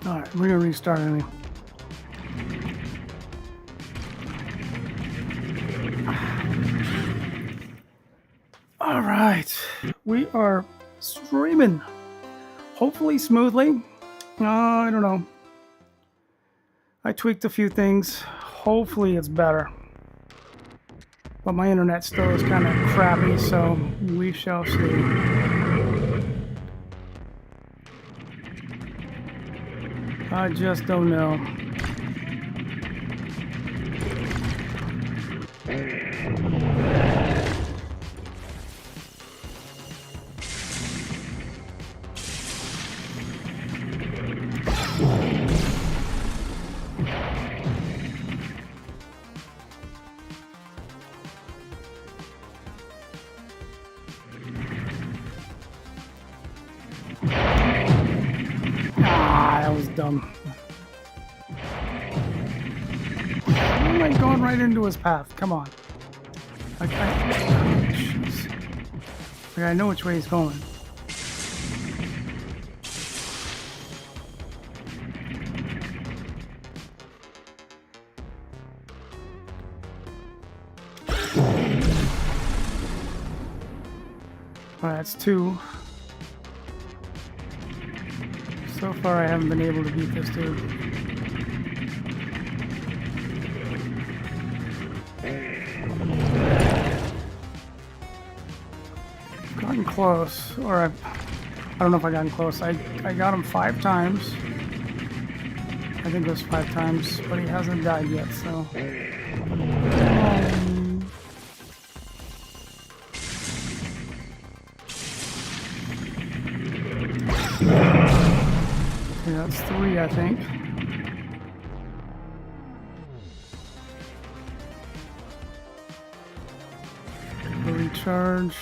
Alright, we're gonna restart anyway. Alright, we are streaming. Hopefully smoothly. I don't know. I tweaked a few things. Hopefully it's better. But my internet still is kind of crappy, so we shall see. I just don't know. That was dumb. Why am I going right into his path? Come on. Like, I know which way he's going. Alright, that's 2. So far I haven't been able to beat this dude. Gotten close, or I don't know if I gotten close. I got him 5 times. I think it was 5 times, but he hasn't died yet, so. Yeah, that's 3, I think. Recharge.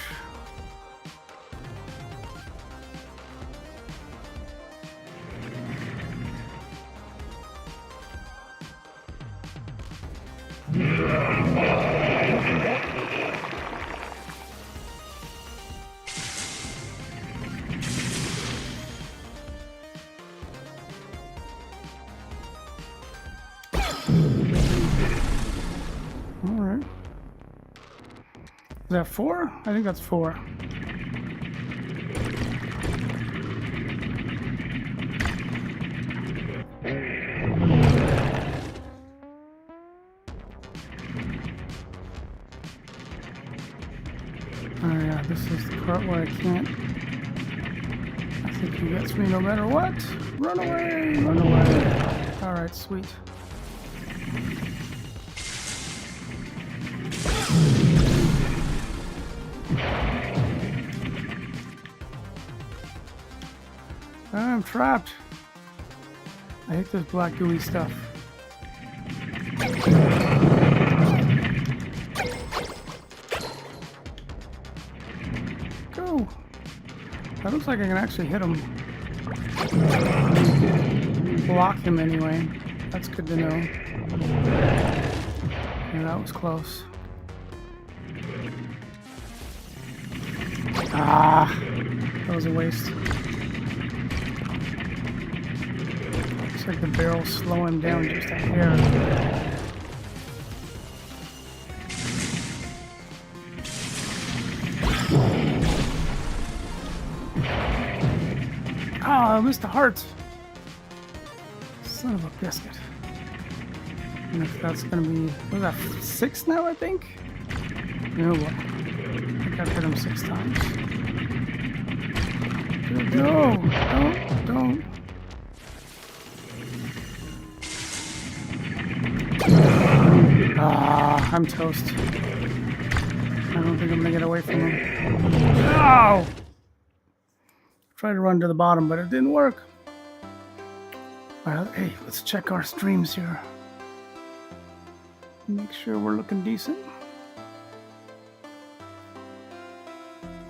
Alright. Is that 4? I think that's 4. this is the part where I can't. I think he gets me no matter what. Run away! Run away! Alright, sweet. I'm trapped. I hate this black gooey stuff. Go! That looks like I can actually hit him. Block him anyway. That's good to know. Yeah, that was close. Ah! That was a waste. Looks like the barrel's slow him down just a hair. Ah, I missed the heart. Son of a biscuit. And if that's gonna be, what is that, 6 now, I think? You know what? I think I've hit him 6 times. No! Don't! Ah, I'm toast. I don't think I'm gonna get away from him. No! Tried to run to the bottom, but it didn't work. Alright, hey, let's check our streams here. Make sure we're looking decent.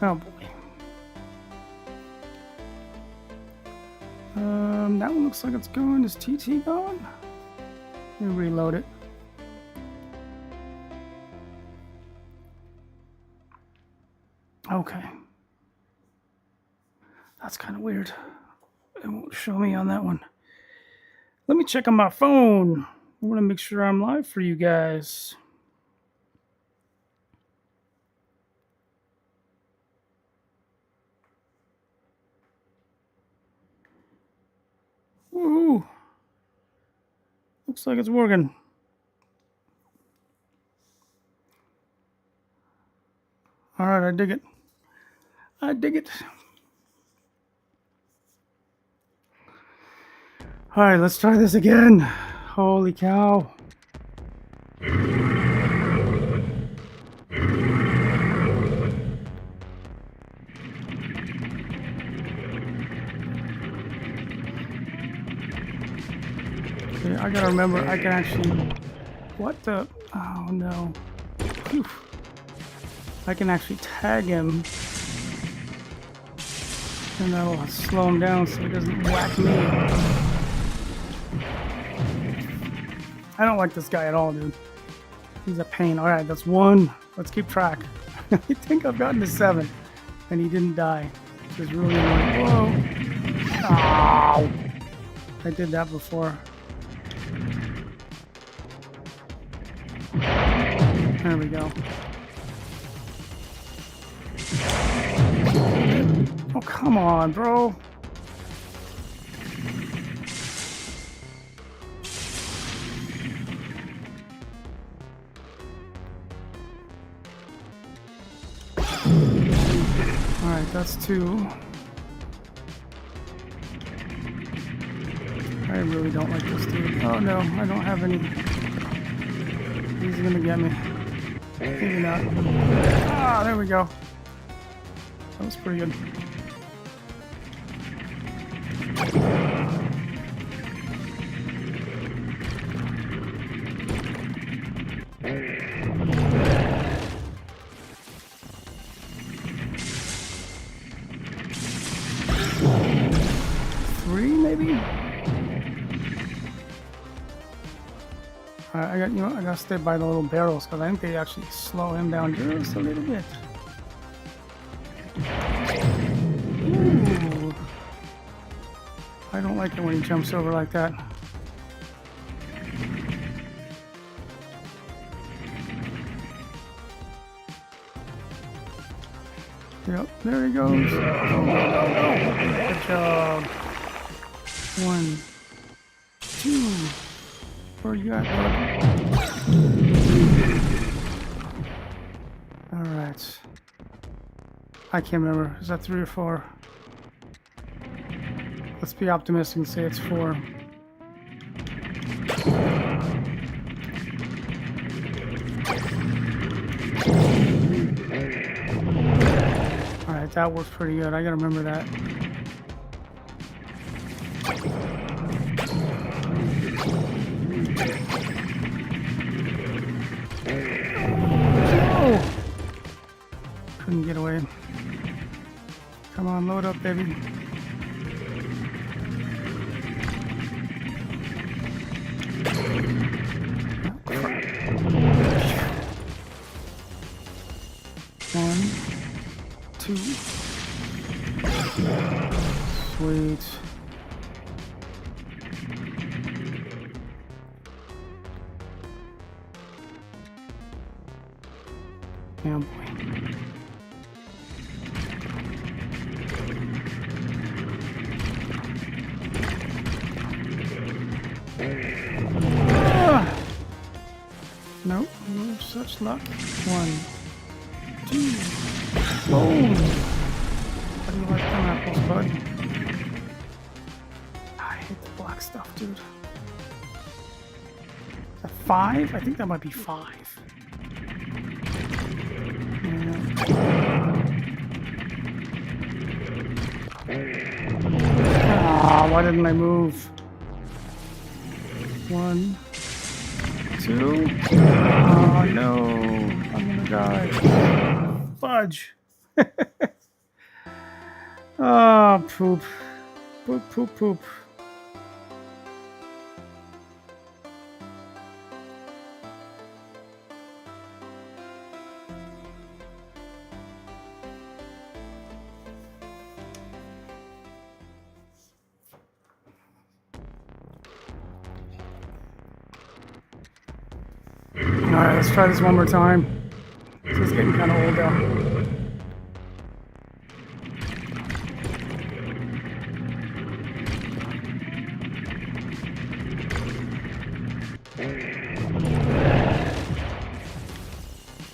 Oh boy. That one looks like it's going. Is TT going? Let me reload it. Okay. That's kind of weird. It won't show me on that one. Let me check on my phone. I want to make sure I'm live for you guys. Woohoo! Looks like it's working. All right, I dig it. I dig it. All right, let's try this again. Holy cow. Okay, I gotta remember I can actually... What the... Oh no. Whew. I can actually tag him. And that'll slow him down so he doesn't whack me. I don't like this guy at all, dude. He's a pain. Alright, that's 1. Let's keep track. I think I've gotten to 7. And he didn't die. Which is really annoying. Whoa! Ow! I did that before. There we go. Oh, come on, bro. Alright, that's 2. I really don't like this dude. Oh no, I don't have any. He's gonna get me. Maybe not. Ah, there we go. That was pretty good. I gotta stay by the little barrels because I think they actually slow him down just a little bit. Ooh. I don't like it when he jumps over like that. Yep, there he goes. Go, go, go, go. Good job. 1, 2. Where you at, bud? Alright. I can't remember. Is that 3 or 4? Let's be optimistic and say it's 4. Alright, that works pretty good. I gotta remember that. Oh! Couldn't get away. Come on, load up, baby. One, two. Sweet. Oh boy. Nope, no such luck. 1, 2. Boom! How do you like them apples, bud? I hate the black stuff, dude. Is that 5? I think that might be 5. Ah, why didn't I move? 1, 2. Oh no, I'm gonna die. Fudge. Oh, poop. Poop, poop, poop. Alright, let's try this one more time. This is getting kind of old now.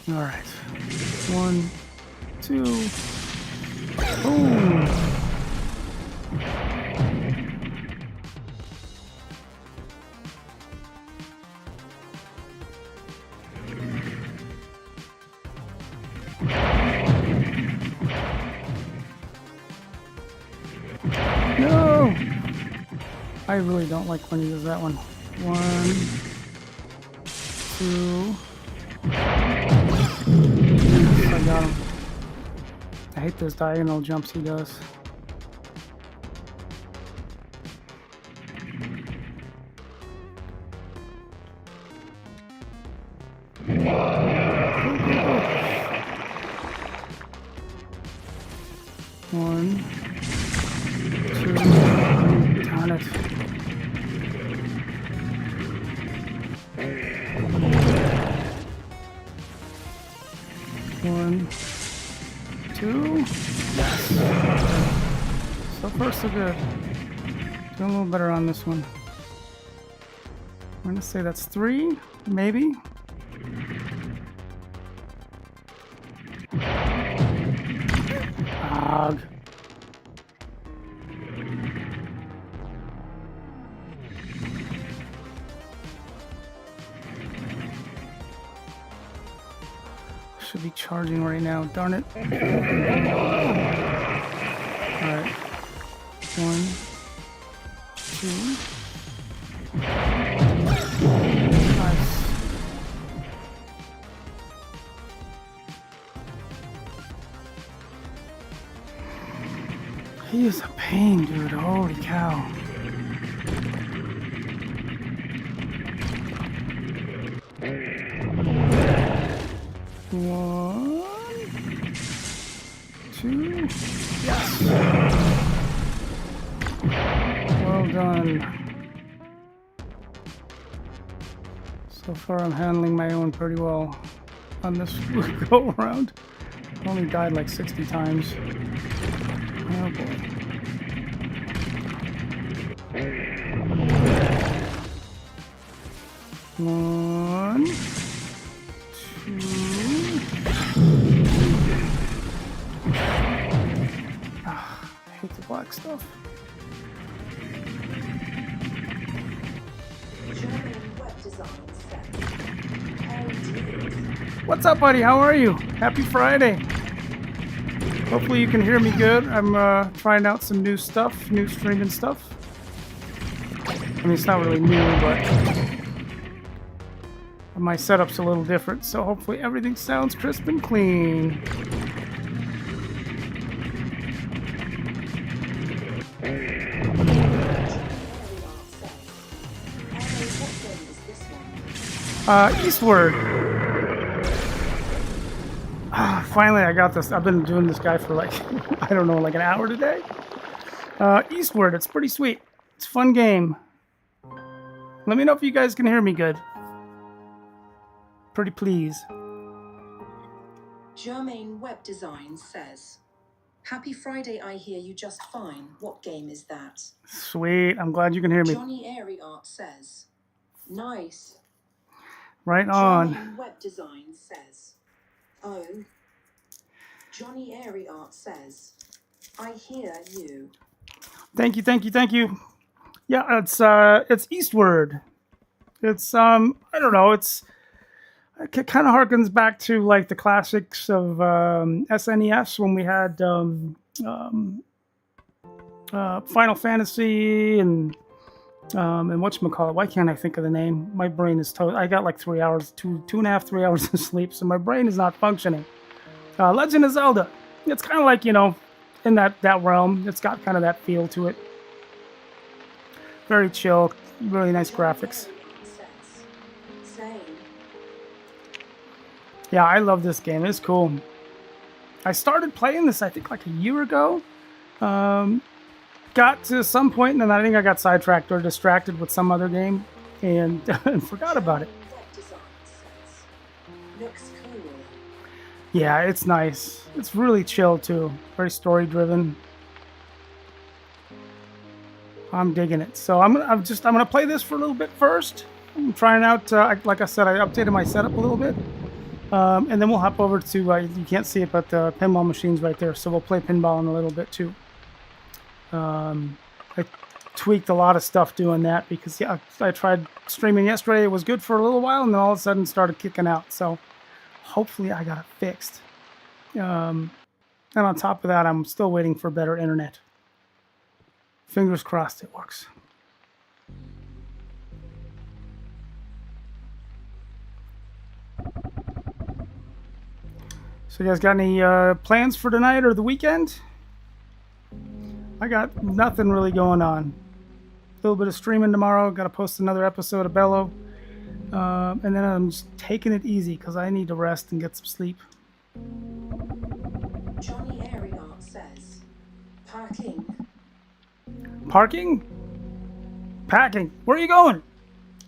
Alright. 1, 2. Boom! No! I really don't like when he does that one. 1, 2. I got him. I hate those diagonal jumps he does. One, 2, darn it. One, 2, yes. So far so good. Doing a little better on this one. I'm gonna say that's 3, maybe. Ugh. Should be charging right now, darn it. Alright. 1, 2. Nice. He is a pain, dude. Holy cow. One, 2. Yes. Well done. So far, I'm handling my own pretty well on this go around. Only died like 60 times. Oh boy. One, 2. black stuff. What's up, buddy? How are you? Happy Friday. Hopefully you can hear me good. I'm trying out some new stuff, new streaming stuff. I mean, it's not really new, but my setup's a little different, so hopefully everything sounds crisp and clean. Eastward. Finally, I got this. I've been doing this guy for like, I don't know, like an hour today. Eastward, it's pretty sweet. It's a fun game. Let me know if you guys can hear me good. Pretty please. Germain Web Design says, "Happy Friday, I hear you just fine. What game is that?" Sweet, I'm glad you can hear me. Johnny Airy Art says, "Nice." Right on. Germain Web Design says, "Oh." Johnny Airy Art says, "I hear you." Thank you, thank you, thank you. Yeah, it's Eastward. It's I don't know, it kind of harkens back to like the classics of SNES when we had Final Fantasy and whatchamacallit. Why can't I think of the name? My brain is I got like 3 hours, two and a half, 3 hours of sleep, so my brain is not functioning. Legend of Zelda. It's kind of like, you know, in that realm. It's got kind of that feel to it. Very chill, really nice graphics. Yeah, I love this game. It's cool. I started playing this, I think, like a year ago. Got to some point, and then I think I got sidetracked or distracted with some other game, and forgot about it. Yeah, it's nice. It's really chill too. Very story driven. I'm digging it. So I'm gonna play this for a little bit first. I'm trying out. Like I said, I updated my setup a little bit, and then we'll hop over to. You can't see it, but the pinball machine's right there. So we'll play pinball in a little bit too. I tweaked a lot of stuff doing that because yeah, I tried streaming yesterday. It was good for a little while, and then all of a sudden started kicking out. So hopefully I got it fixed. And on top of that, I'm still waiting for better internet. Fingers crossed it works. So you guys got any plans for tonight or the weekend? I got nothing really going on. A little bit of streaming tomorrow. Got to post another episode of Bello. And then I'm just taking it easy because I need to rest and get some sleep. Johnny Airy Art says, "Parking." Parking? Packing. Where are you going?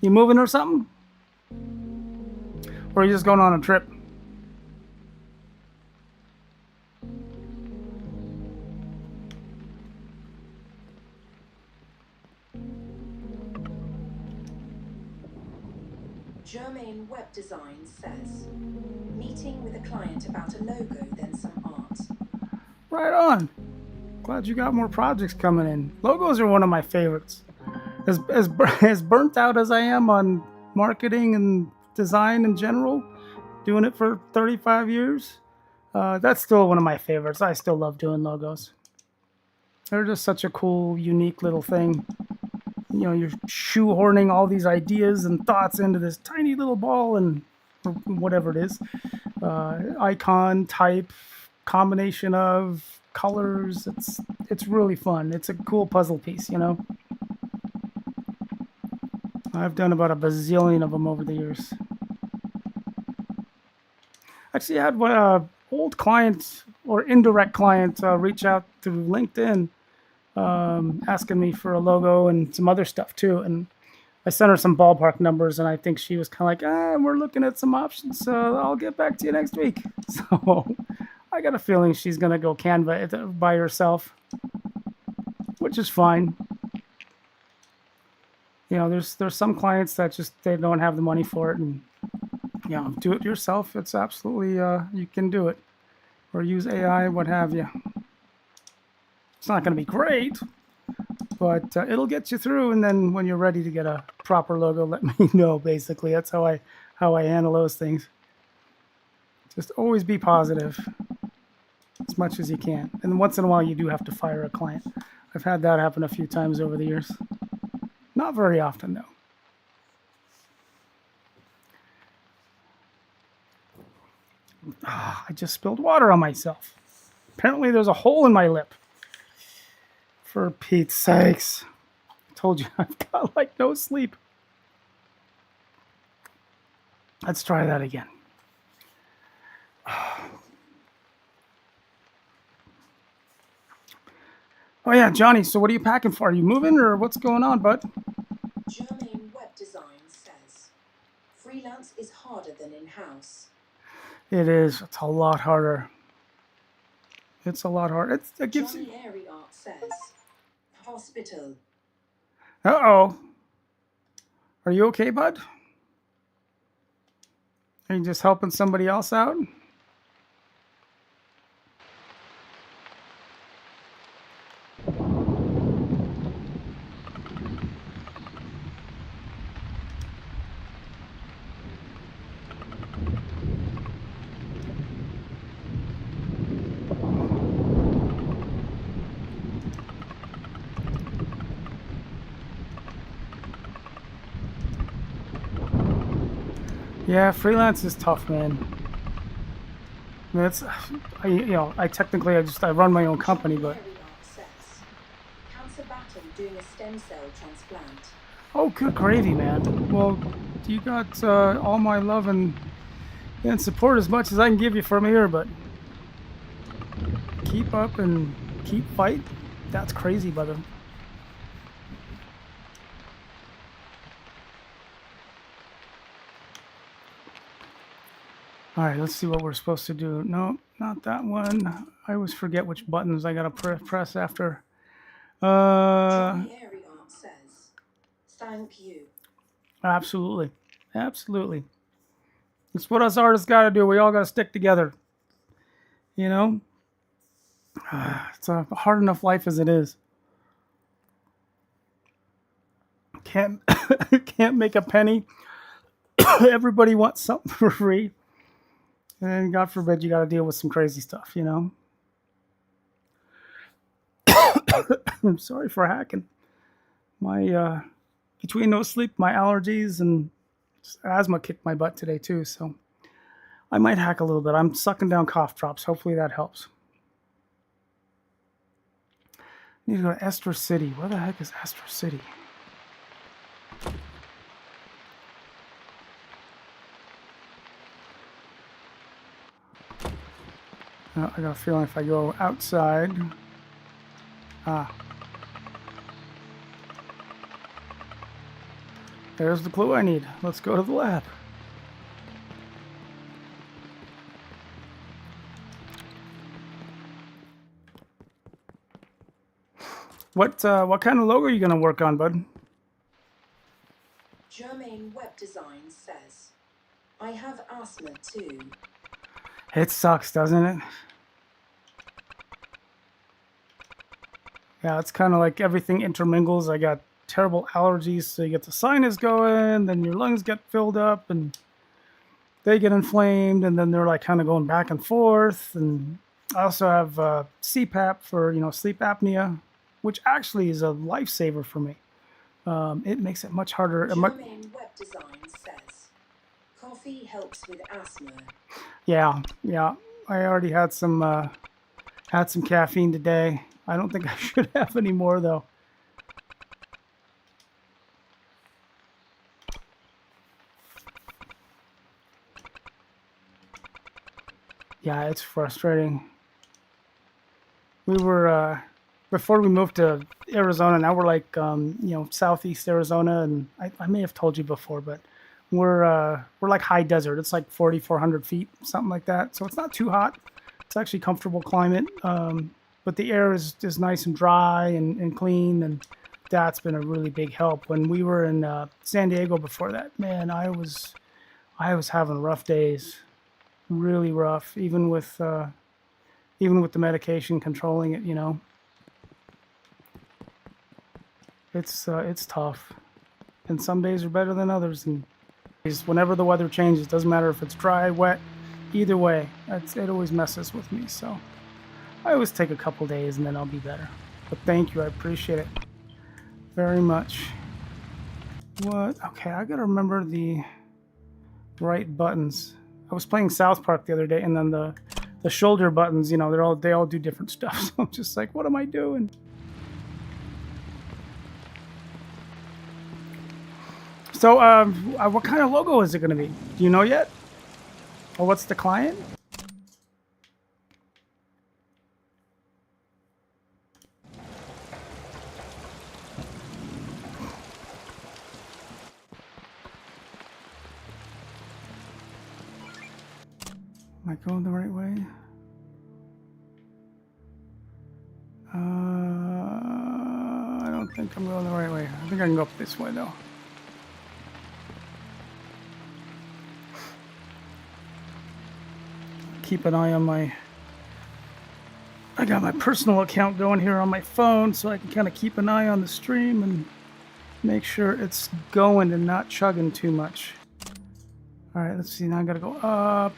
You moving or something? Or are you just going on a trip? Germain Web Design says, "Meeting with a client about a logo, then some art." Right on. Glad you got more projects coming in. Logos are one of my favorites. As burnt out as I am on marketing and design in general, doing it for 35 years, that's still one of my favorites. I still love doing logos. They're just such a cool, unique little thing. You know, you're shoehorning all these ideas and thoughts into this tiny little ball and or whatever it is. Icon, type, combination of colors. It's really fun. It's a cool puzzle piece, you know. I've done about a bazillion of them over the years. Actually, I had one old client or indirect client reach out through LinkedIn, asking me for a logo and some other stuff too. And I sent her some ballpark numbers, and I think she was kind of like, we're looking at some options, so I'll get back to you next week. So I got a feeling she's going to go Canva by herself, which is fine. You know, there's some clients that just, they don't have the money for it, and, you know, do it yourself. It's absolutely, you can do it. Or use AI, what have you. It's not going to be great, but it'll get you through. And then when you're ready to get a proper logo, let me know. Basically, that's how I handle those things. Just always be positive as much as you can. And once in a while, you do have to fire a client. I've had that happen a few times over the years. Not very often, though. I just spilled water on myself. Apparently, there's a hole in my lip. For Pete's sakes. I told you I've got like no sleep. Let's try that again. Oh yeah, Johnny, so what are you packing for? Are you moving or what's going on, bud? Germain Web Design says, freelance is harder than in-house. It is. It's a lot harder. It's a lot harder. It gives Johnny Airy Art says, hospital. Uh-oh. Are you okay, bud? Are you just helping somebody else out? Yeah, freelance is tough, man. I mean, I technically I run my own company, but Airy Art says, cancer battle doing a stem cell transplant. oh, good gravy, man. Well, you got all my love and support as much as I can give you from here, but keep up and keep fight. That's crazy, brother. All right, let's see what we're supposed to do. No, not that one. I always forget which buttons I gotta press after. Johnny Airy Art says, thank you. Absolutely, absolutely. It's what us artists gotta do. We all gotta stick together. You know, it's a hard enough life as it is. Can't can't make a penny. Everybody wants something for free. And God forbid you got to deal with some crazy stuff, you know? I'm sorry for hacking. My, between no sleep, my allergies, and asthma kicked my butt today, too. So I might hack a little bit. I'm sucking down cough drops. Hopefully that helps. Need to go to Esther City. Where the heck is Esther City? I got a feeling if I go outside... There's the clue I need. Let's go to the lab. What kind of logo are you going to work on, bud? Germain Web Design says, I have asthma too. It sucks, doesn't it? Yeah, it's kind of like everything intermingles. I got terrible allergies, so you get the sinus going, then your lungs get filled up, and they get inflamed, and then they're like kind of going back and forth. And I also have CPAP for sleep apnea, which actually is a lifesaver for me. It makes it much harder. Germain Web Design says, coffee helps with asthma. Yeah. I already had some caffeine today. I don't think I should have any more though. Yeah, it's frustrating. We were before we moved to Arizona. Now we're like southeast Arizona, and I may have told you before, but we're like high desert. It's like 4,400 feet, something like that. So it's not too hot. It's actually comfortable climate, but the air is nice and dry and clean, and that's been a really big help. When we were in San Diego before that, man, I was having rough days, really rough, even with the medication controlling it, It's tough, and some days are better than others. And whenever the weather changes, doesn't matter if it's dry, wet, either way, it always messes with me. So I always take a couple days and then I'll be better. But thank you, I appreciate it very much. What? Okay, I gotta remember the right buttons. I was playing South Park the other day, and then the shoulder buttons, you know, they all do different stuff. So I'm just like, what am I doing? So, what kind of logo is it going to be? Do you know yet? Or what's the client? Am I going the right way? I don't think I'm going the right way. I think I can go up this way, though. Keep an eye on I got my personal account going here on my phone, so I can kind of keep an eye on the stream and make sure it's going and not chugging too much. All right, let's see. Now I got to go up.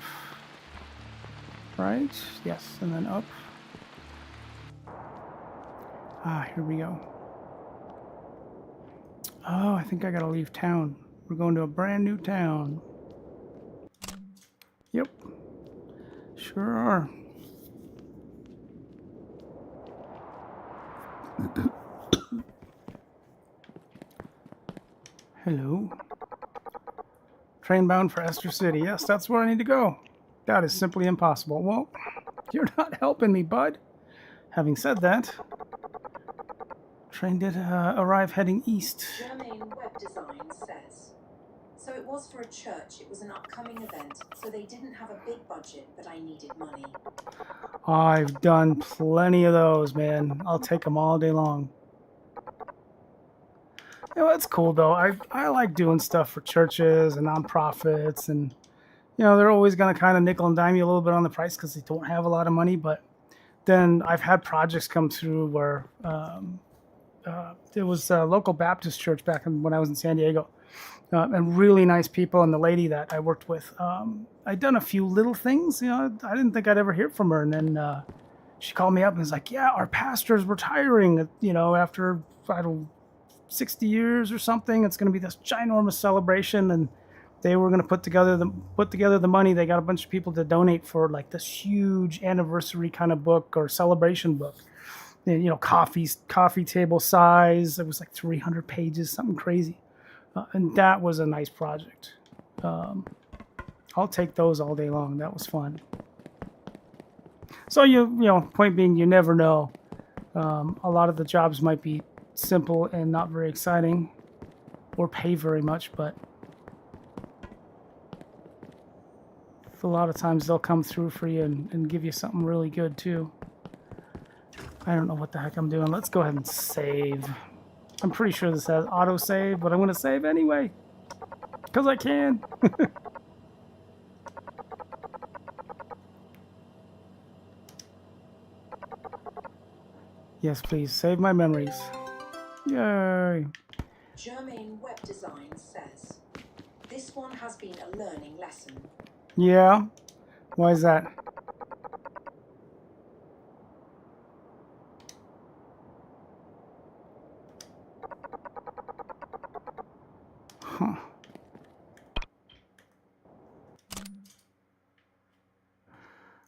Right? Yes, and then up. Ah, here we go. Oh, I think I gotta leave town. We're going to a brand new town. Yep. Sure are. Hello. Train bound for Esther City. Yes, that's where I need to go. That is simply impossible. Well, you're not helping me, bud. Having said that, train did arrive heading east. Germain Web Design says. So it was for a church. It was an upcoming event, so they didn't have a big budget, but I needed money. I've done plenty of those, man. I'll take them all day long. You know, it's cool, though. I like doing stuff for churches and nonprofits, and, you know, they're always going to kind of nickel and dime you a little bit on the price because they don't have a lot of money, but then I've had projects come through where there was a local Baptist church back when I was in San Diego, and really nice people. And the lady that I worked with, I'd done a few little things. You know, I didn't think I'd ever hear from her, and then she called me up and was like, "Yeah, our pastor's retiring. You know, after 60 years or something. It's going to be this ginormous celebration, and they were going to put together the money. They got a bunch of people to donate for like this huge anniversary kind of book or celebration book. You know, coffee table size. It was like 300 pages, something crazy, and that was a nice project. I'll take those all day long. That was fun. So you know, point being, you never know. A lot of the jobs might be simple and not very exciting, or pay very much, but a lot of times they'll come through for you and give you something really good too. I don't know what the heck I'm doing. Let's go ahead and save. I'm pretty sure this has auto save, but I'm going to save anyway because I can. Yes, please save my memories. Yay. Germain Web Design says. This one has been a learning lesson. Yeah? Why is that? Huh.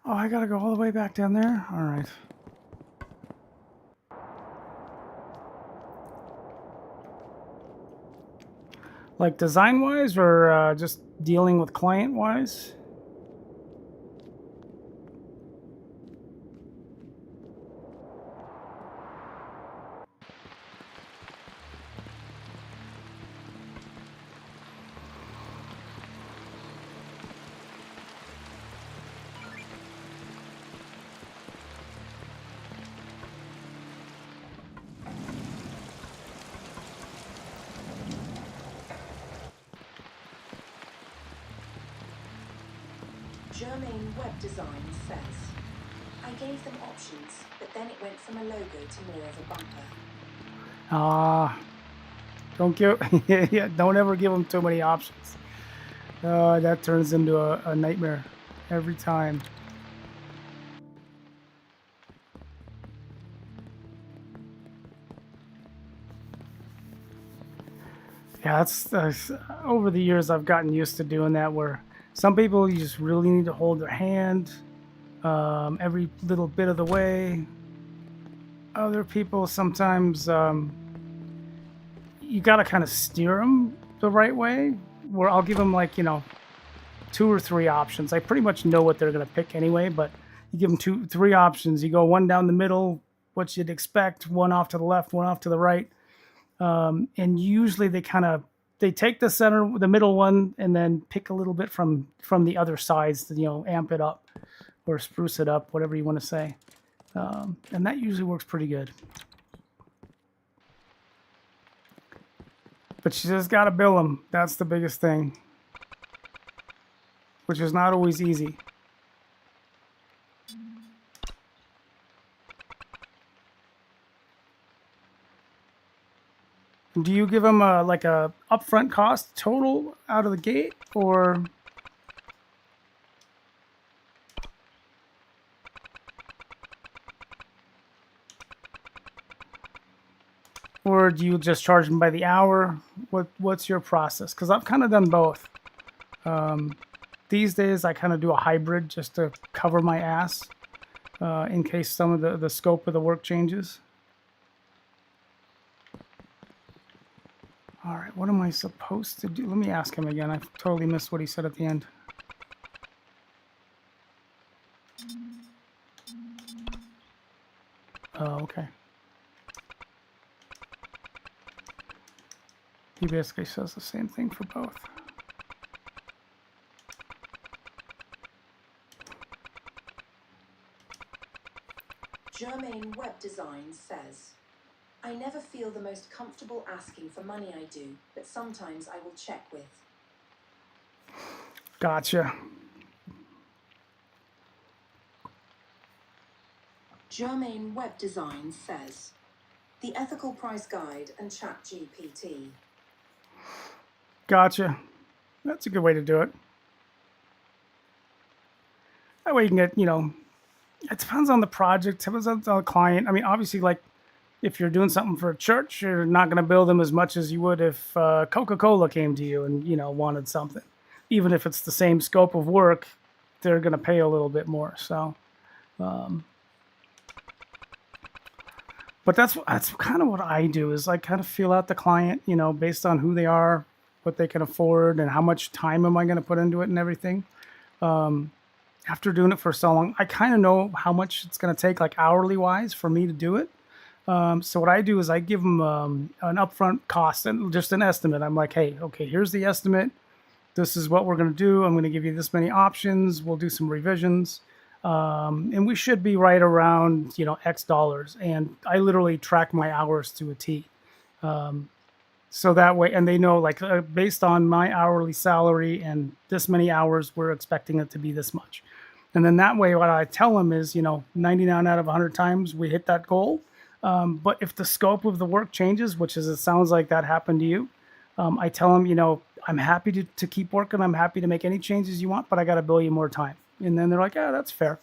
Oh, I gotta go all the way back down there? Alright. Like design-wise, or just dealing with client-wise? Germain Web Design says. I gave them options, but then it went from a logo to more of a bumper. Ah, Don't give, yeah, don't ever give them too many options. That turns into a nightmare every time. Yeah, that's over the years I've gotten used to doing that. Where some people you just really need to hold their hand every little bit of the way. Other people sometimes you got to kind of steer them the right way. Where I'll give them like 2 or 3 options. I pretty much know what they're gonna pick anyway, but you give them 2, 3 options. You go one down the middle, what you'd expect, one off to the left, one off to the right, and usually they take the middle one, and then pick a little bit from the other sides to amp it up or spruce it up, whatever you want to say, and that usually works pretty good. But you just gotta bill them. That's the biggest thing, which is not always easy. Do you give them like a upfront cost total out of the gate, or do you just charge them by the hour? What's your process? Because I've kind of done both. These days, I kind of do a hybrid just to cover my ass in case some of the scope of the work changes. All right, what am I supposed to do? Let me ask him again. I totally missed what he said at the end. Oh, okay. He basically says the same thing for both. Germain Web Design says, I never feel the most comfortable asking for money I do, but sometimes I will check with. Gotcha. Germain Web Design says, the Ethical Price Guide and ChatGPT. Gotcha. That's a good way to do it. That way you can get, it depends on the project, depends on the client. I mean, obviously, like, if you're doing something for a church, you're not going to bill them as much as you would if Coca-Cola came to you and, wanted something. Even if it's the same scope of work, they're going to pay a little bit more. So, but that's kind of what I do is I kind of feel out the client, based on who they are, what they can afford, and how much time am I going to put into it and everything. After doing it for so long, I kind of know how much it's going to take, like hourly wise, for me to do it. So what I do is I give them an upfront cost and just an estimate. I'm like, hey, okay, here's the estimate. This is what we're going to do. I'm going to give you this many options. We'll do some revisions. And we should be right around, X dollars. And I literally track my hours to a T. So that way, and they know, like, based on my hourly salary and this many hours, we're expecting it to be this much. And then that way, what I tell them is, 99 out of 100 times we hit that goal. But if the scope of the work changes, which is, it sounds like that happened to you, I tell them, I'm happy to keep working. I'm happy to make any changes you want, but I got to bill you more time. And then they're like, yeah, that's fair.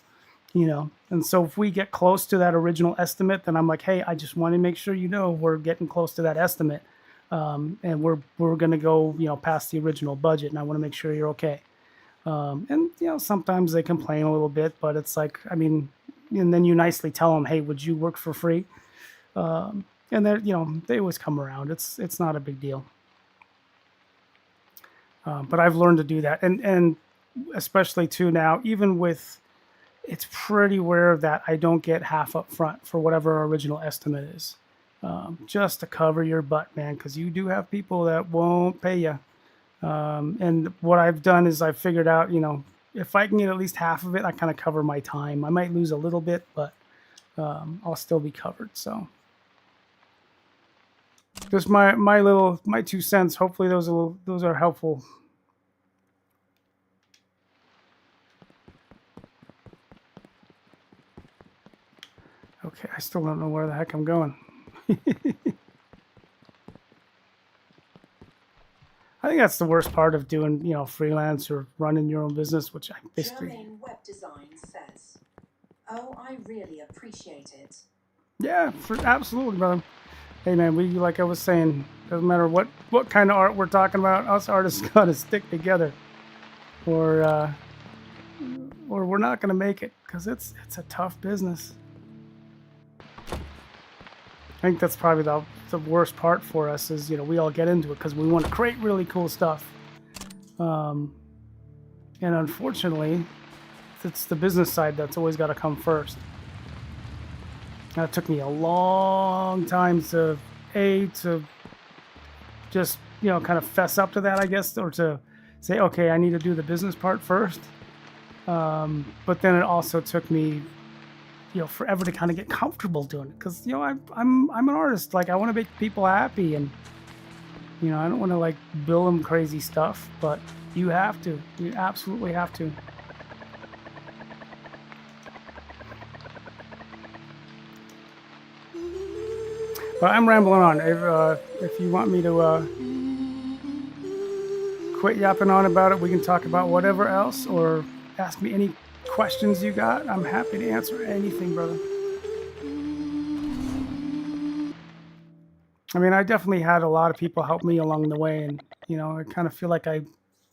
And so if we get close to that original estimate, then I'm like, hey, I just want to make sure we're getting close to that estimate. And we're going to go, past the original budget, and I want to make sure you're okay. And, sometimes they complain a little bit, but it's like, I mean, and then you nicely tell them, hey, would you work for free? And they're, they always come around. It's not a big deal. But I've learned to do that. And especially too now, even with, it's pretty rare that I don't get half up front for whatever our original estimate is. Just to cover your butt, man, because you do have people that won't pay you. And what I've done is I've figured out, if I can get at least half of it, I kind of cover my time. I might lose a little bit, but I'll still be covered. So just my 2 cents. Hopefully those are helpful. Okay, I still don't know where the heck I'm going. I think that's the worst part of doing, freelance or running your own business, which I basically, Germain Web Design says, "Oh, I really appreciate it." yeah, for absolutely, brother. Hey, man, we like I was saying, doesn't matter what kind of art we're talking about. Us artists gotta stick together, or uh, or we're not gonna make it because it's a tough business. I think that's probably the worst part for us is we all get into it because we want to create really cool stuff, um, and unfortunately, it's the business side that's always got to come first. That took me a long time to just kind of fess up to that, I guess, or to say, okay, I need to do the business part first. But then it also took me forever to kind of get comfortable doing it because I'm an artist. Like I want to make people happy, and I don't want to like bill them crazy stuff, but you have to. You absolutely have to. But I'm rambling on. If you want me to quit yapping on about it, we can talk about whatever else, or ask me any questions you got. I'm happy to answer anything, brother. I mean, I definitely had a lot of people help me along the way, and I kind of feel like I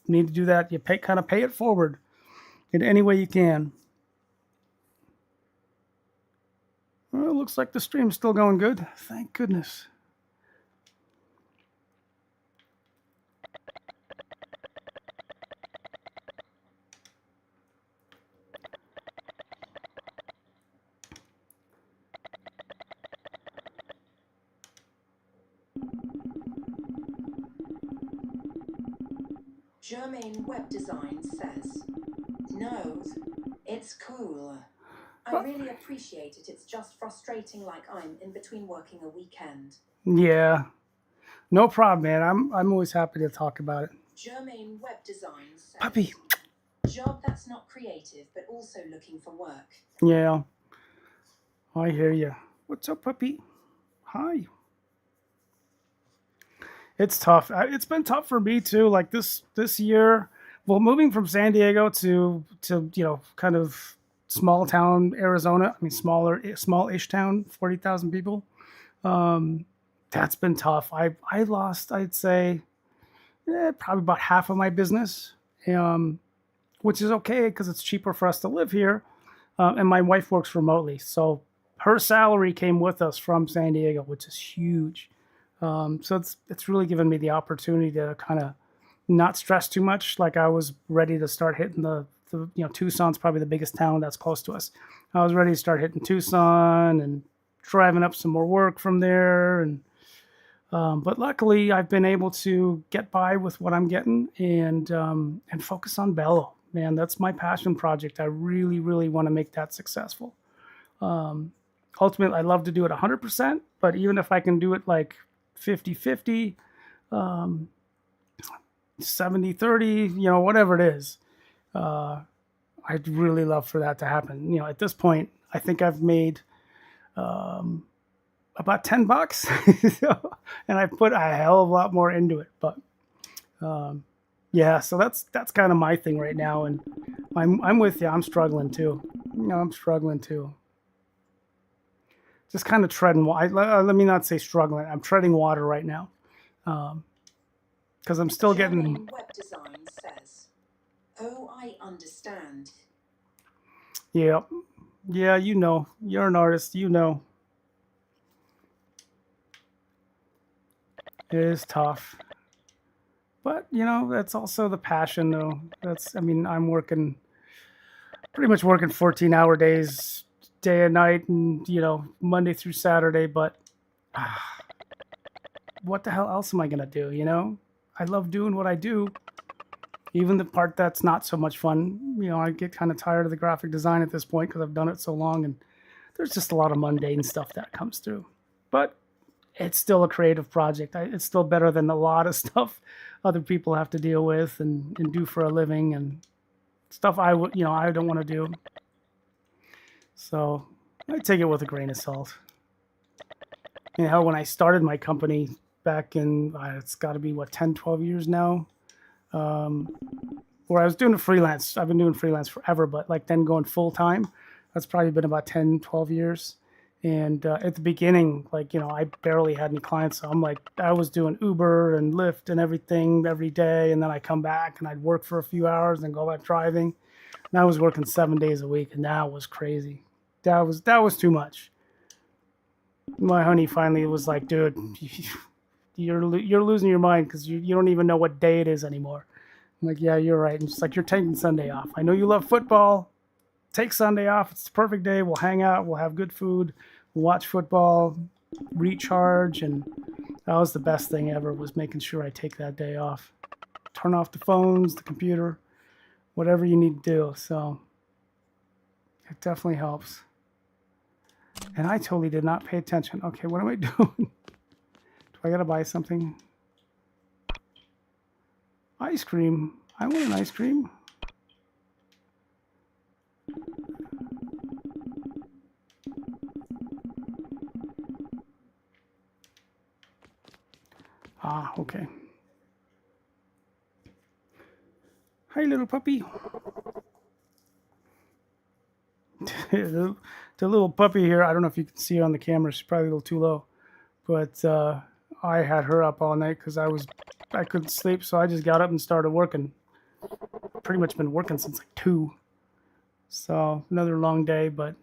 need to do that. You kind of pay it forward in any way you can. Well, it looks like the stream's still going good. Thank goodness. Germain Web Design says, "No, it's cool. I really appreciate it. It's just frustrating, like I'm in between working a weekend." Yeah, no problem, man. I'm always happy to talk about it. Germain Web Design says, Puppy. "Job that's not creative, but also looking for work." Yeah, I hear you. What's up, puppy? Hi. It's tough. It's been tough for me too. Like this year, well, moving from San Diego to kind of small town Arizona. I mean, small-ish town, 40,000 people. Um, that's been tough. I lost, I'd say, probably about half of my business, which is okay because it's cheaper for us to live here. And my wife works remotely, so her salary came with us from San Diego, which is huge. So it's really given me the opportunity to kind of not stress too much. Like I was ready to start hitting the Tucson's probably the biggest town that's close to us. I was ready to start hitting Tucson and driving up some more work from there. And but luckily I've been able to get by with what I'm getting and focus on Bello. Man, that's my passion project. I really, really want to make that successful. Ultimately, I'd love to do it 100%, but even if I can do it like 50-50, 70-30, whatever it is, I'd really love for that to happen. At this point, I think I've made about $10, and I put a hell of a lot more into it. But yeah, so that's kind of my thing right now, and I'm with you. I'm struggling too. I'm struggling too. Just kind of treading. Let me not say struggling. I'm treading water right now, because I'm still getting. Germain Web Design says, "Oh, I understand." Yeah, yeah. You're an artist. It is tough, but that's also the passion, though. I mean, I'm pretty much working 14-hour days, day and night, and Monday through Saturday. But what the hell else am I gonna do? I love doing what I do, even the part that's not so much fun. I get kind of tired of the graphic design at this point because I've done it so long, and there's just a lot of mundane stuff that comes through. But it's still a creative project. It's still better than a lot of stuff other people have to deal with and do for a living, and stuff I don't want to do. So I take it with a grain of salt. Hell, when I started my company back in, it's got to be, what, 10, 12 years now, where I was doing a freelance. I've been doing freelance forever, but like then going full time, that's probably been about 10, 12 years. And at the beginning, like, I barely had any clients. So I'm like, I was doing Uber and Lyft and everything every day. And then I come back and I'd work for a few hours and go back driving. And I was working 7 days a week, and that was crazy. That was too much. My honey finally was like, dude, you're losing your mind because you don't even know what day it is anymore. I'm like, yeah, you're right. And she's like, you're taking Sunday off. I know you love football. Take Sunday off. It's the perfect day. We'll hang out. We'll have good food. We'll watch football, recharge. And that was the best thing ever, was making sure I take that day off. Turn off the phones, the computer, whatever you need to do. So it definitely helps. And I totally did not pay attention. Okay, what am I doing? Do I got to buy something? Ice cream. I want an ice cream. Ah, okay. Hi, little puppy. the little puppy here, I don't know if you can see her on the camera. She's probably a little too low. But I had her up all night because I couldn't sleep. So I just got up and started working. Pretty much been working since like 2. So another long day, but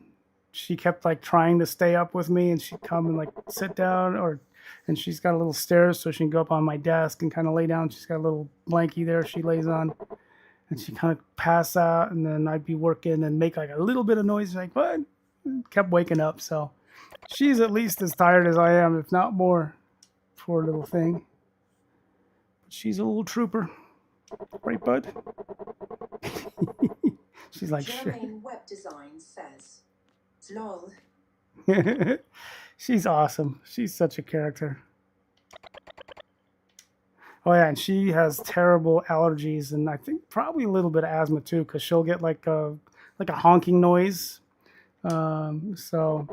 she kept like trying to stay up with me, and she'd come and like sit down, and she's got a little stairs so she can go up on my desk and kind of lay down. She's got a little blankie there she lays on, and she kind of pass out, and then I'd be working and make like a little bit of noise, like what? Kept waking up. So she's at least as tired as I am, if not more. Poor little thing. But she's a little trooper, right, bud? She's like, Germain Web Design says, "Lol." She's awesome. She's such a character. Oh yeah, and she has terrible allergies, and I think probably a little bit of asthma too, because she'll get like a honking noise. So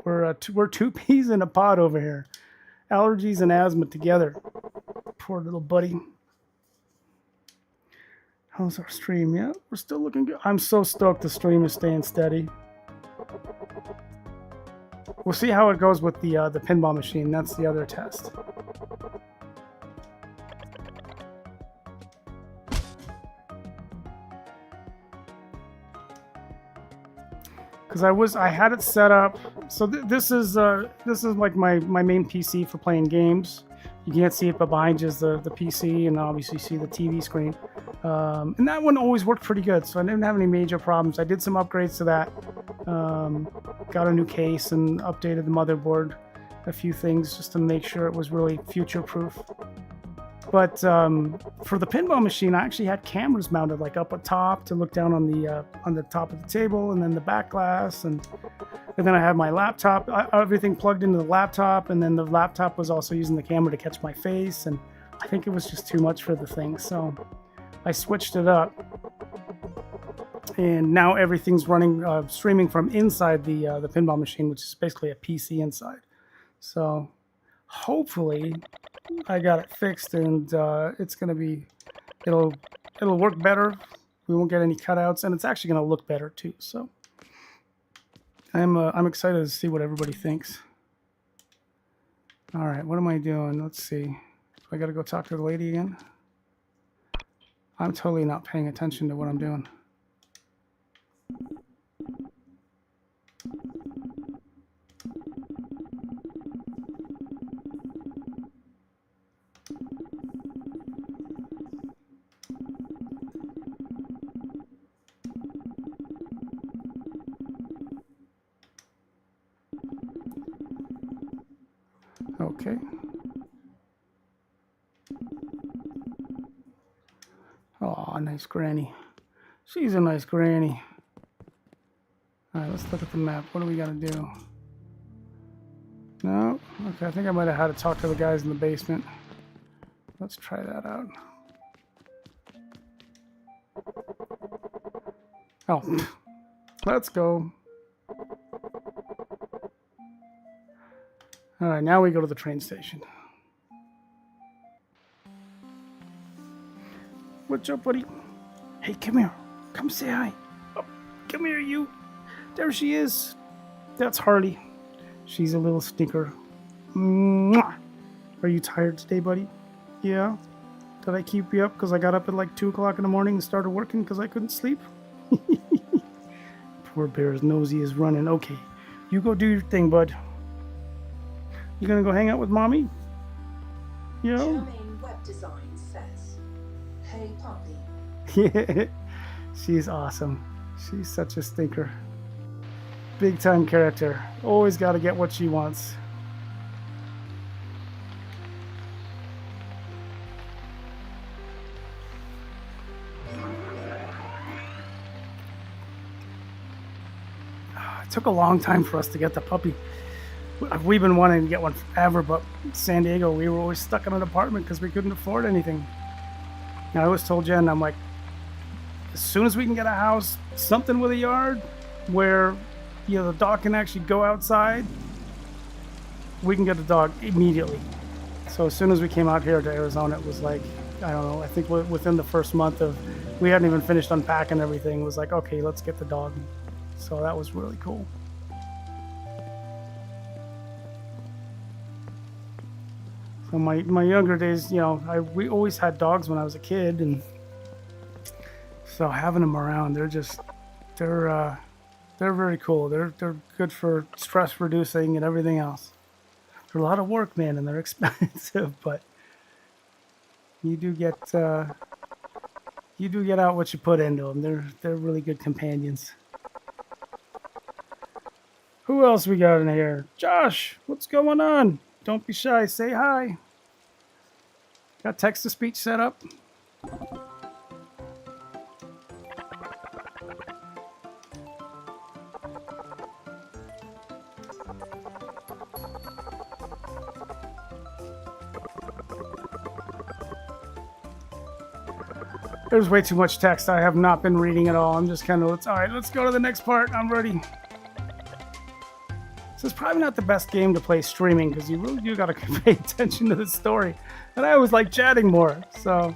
we're 2 peas in a pod over here. Allergies and asthma together. Poor little buddy. How's our stream? Yeah, we're still looking good. I'm so stoked the stream is staying steady. We'll see how it goes with the pinball machine. That's the other test. Because I had it set up. So this is like my main PC for playing games. You can't see it, but behind you is the PC, and obviously you see the TV screen. And that one always worked pretty good, so I didn't have any major problems. I did some upgrades to that. Got a new case and updated the motherboard, a few things just to make sure it was really future-proof. But for the pinball machine, I actually had cameras mounted like up at top to look down on the top of the table, and then the back glass, and then I had my laptop, everything plugged into the laptop, and then the laptop was also using the camera to catch my face, and I think it was just too much for the thing, so I switched it up. And now everything's running, streaming from inside the pinball machine, which is basically a PC inside. So hopefully I got it fixed, and it's gonna be, it'll work better. We won't get any cutouts, and it's actually gonna look better too. So I'm excited to see what everybody thinks. All right, what am I doing? Let's see. I got to go talk to the lady again. I'm totally not paying attention to what I'm doing. Okay. Oh, nice granny. She's a nice granny. All right, let's look at the map. What do we got to do? No? Okay, I think I might have had to talk to the guys in the basement. Let's try that out. Oh, let's go. All right, now we go to the train station. What's up, buddy? Hey, come here. Come say hi. Oh, come here, you. There she is. That's Harley. She's a little stinker. Mwah. Are you tired today, buddy? Yeah? Did I keep you up because I got up at like 2 o'clock in the morning and started working because I couldn't sleep? Poor Bear's nosy is running. Okay, you go do your thing, bud. You gonna go hang out with mommy? Yeah? Germain Web Design says, "Hey puppy." Yeah. She's awesome. She's such a stinker. Big time character. Always gotta get what she wants. It took a long time for us to get the puppy. We've been wanting to get one forever, but San Diego, we were always stuck in an apartment because we couldn't afford anything. And I always told Jen, I'm like, as soon as we can get a house, something with a yard where the dog can actually go outside, we can get the dog immediately. So as soon as we came out here to Arizona, it was like, I don't know, I think within the first month of, we hadn't even finished unpacking everything, it was like, okay, let's get the dog. So that was really cool. So my younger days, we always had dogs when I was a kid, and so having them around, they're very cool. They're good for stress reducing and everything else. They're a lot of work, man, and they're expensive, but you do get out what you put into them. They're really good companions. Who else we got in here? Josh, what's going on? Don't be shy. Say hi. Got text-to-speech set up? There's way too much text. I have not been reading it all. I'm just kind of, all right, let's go to the next part. I'm ready. So it's probably not the best game to play streaming because you really do got to pay attention to the story. And I always like chatting more, so.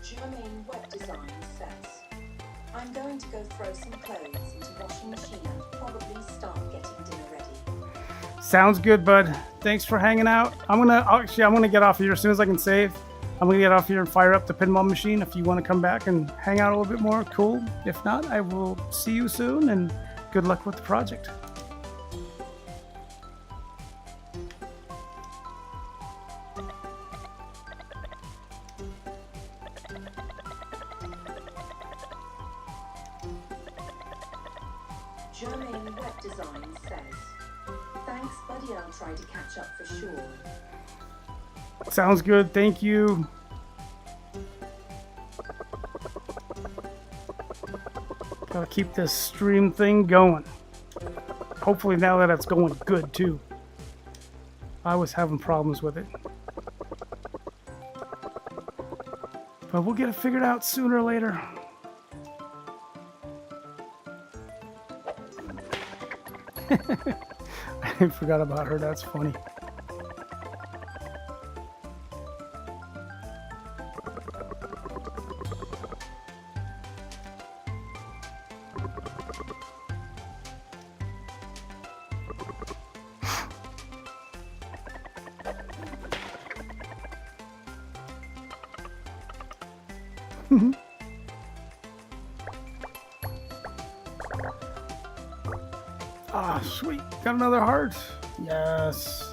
Germain Web Design says, "I'm going to go throw some clothes into washing machine and probably start getting dinner ready." Sounds good, bud. Thanks for hanging out. I'm gonna get off here as soon as I can save. I'm gonna get off here and fire up the pinball machine. If you want to come back and hang out a little bit more, cool. If not, I will see you soon, and good luck with the project. Germain Web Design says, "Thanks, buddy. I'll try to catch up for sure." Sounds good. Thank you. Gotta keep this stream thing going. Hopefully now that it's going good too. I was having problems with it. But we'll get it figured out sooner or later. I forgot about her. That's funny. Ah, sweet. Got another heart. Yes.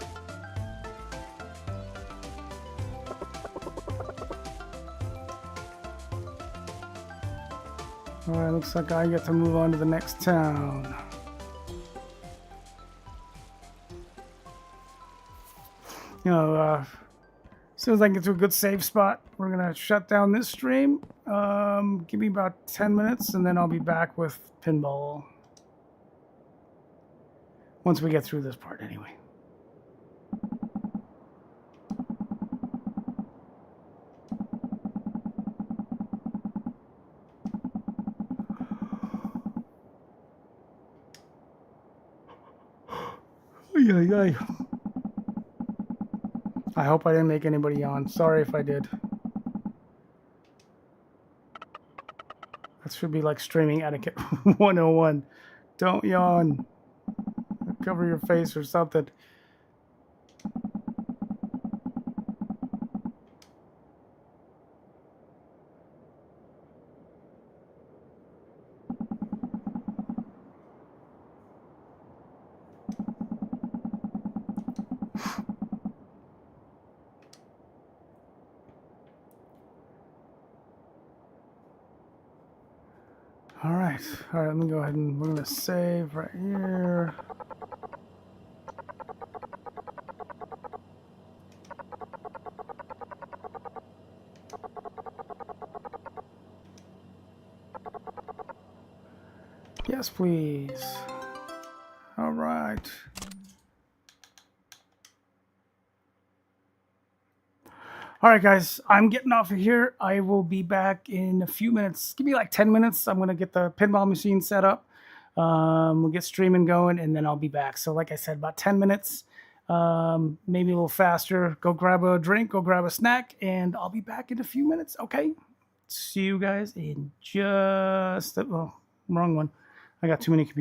Alright, looks like I get to move on to the next town. As soon as I get to a good save spot, we're gonna shut down this stream. Give me about 10 minutes and then I'll be back with pinball. Once we get through this part, anyway. Oh, ay. I hope I didn't make anybody yawn. Sorry if I did. That should be like streaming etiquette 101. Don't yawn. Cover your face or something. All right, let me go ahead and we're gonna save right here. Yes, please. All right. All right, guys, I'm getting off of here. I will be back in a few minutes. Give me like 10 minutes. I'm going to get the pinball machine set up. We'll get streaming going, and then I'll be back. So like I said, about 10 minutes, maybe a little faster. Go grab a drink, go grab a snack, and I'll be back in a few minutes, okay? See you guys in just... Oh, wrong one. I got too many computers.